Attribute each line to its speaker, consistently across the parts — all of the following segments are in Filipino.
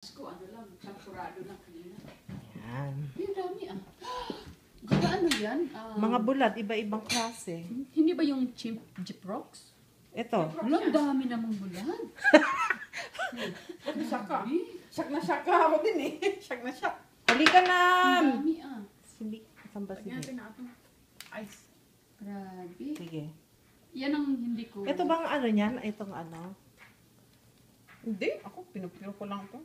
Speaker 1: Ko ano lang, champurado na kanina.
Speaker 2: Yan.
Speaker 1: Yung dami ah. Ganda ano yan?
Speaker 2: Mga bulat, iba-ibang klase.
Speaker 1: Hindi ba yung Gyprox?
Speaker 2: Ito.
Speaker 1: Alam, dami namang bulat.
Speaker 3: Saka. Sak na saka ako din eh. Sak na sak.
Speaker 2: Halika na!
Speaker 1: Ang dami ah.
Speaker 2: Sili. Saan ba sili?
Speaker 3: Lagyan natin na ito. Ice.
Speaker 1: Grabe.
Speaker 2: Sige.
Speaker 1: Yan ang hindi ko.
Speaker 2: Ito bang ano niyan? Itong ano?
Speaker 3: Hindi. Ako, pinupiro ko lang ito.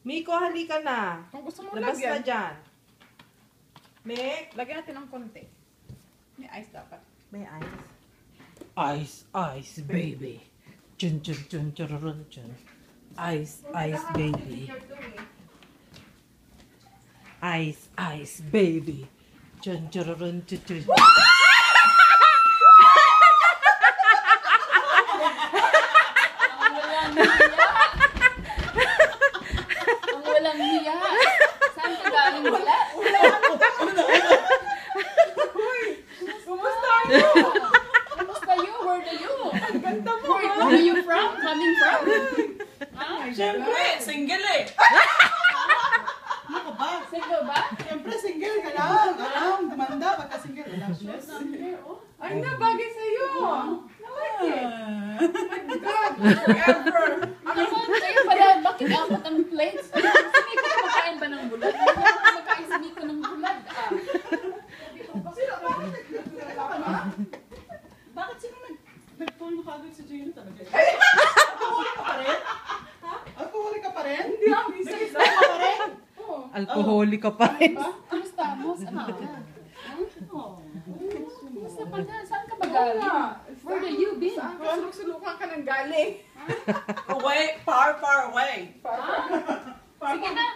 Speaker 2: Miko, halika na.
Speaker 3: Kung gusto mo
Speaker 2: Labas na
Speaker 3: lagyan.
Speaker 2: dyan. Mick?
Speaker 3: Lagyan natin ng konti. May ice dapat.
Speaker 2: May ice. Ice, ice, baby. Chun, chun, chun, chururun, chun. Ice, ice, baby. Ice, ice, baby. Chun, chururun, chun, chun.
Speaker 1: Ang walang hiya. Saan ka galing bulat?
Speaker 3: Kumusta kayo?
Speaker 1: Kamusta you? Where are you?
Speaker 3: Ang ganda mo.
Speaker 1: Where are you from? Coming from? Ha?
Speaker 3: Siyempre, single eh. Ano ka ba?
Speaker 1: Single ba?
Speaker 3: Siyempre, single ka lang. Alam, demanda pagka single. Ay, nabagay sa'yo. Nalaki. My God, forever.
Speaker 1: Ano kayo pala? Bakit apat ang plates? Sini ko kumakain ba ng bulat? Hindi ako kumakain sini ko ng bulat.
Speaker 3: Sino? Bakit sino nag-phone mo kagad sa Jane talaga? Alcoholic ka pa rin? Ha? Alcoholic ka pa rin? Hindi ako. Isa-isa ka pa rin? Oo.
Speaker 2: Alcoholic ka pa rin.
Speaker 1: Kamusta mo? Saan ka?
Speaker 3: Oo.
Speaker 1: Kamusta ka na? Saan ka ba galing? Where have you been?
Speaker 3: Saan ka? Sulok-sulukan ka ng galing.
Speaker 4: Away, far, far away.
Speaker 1: Sige na.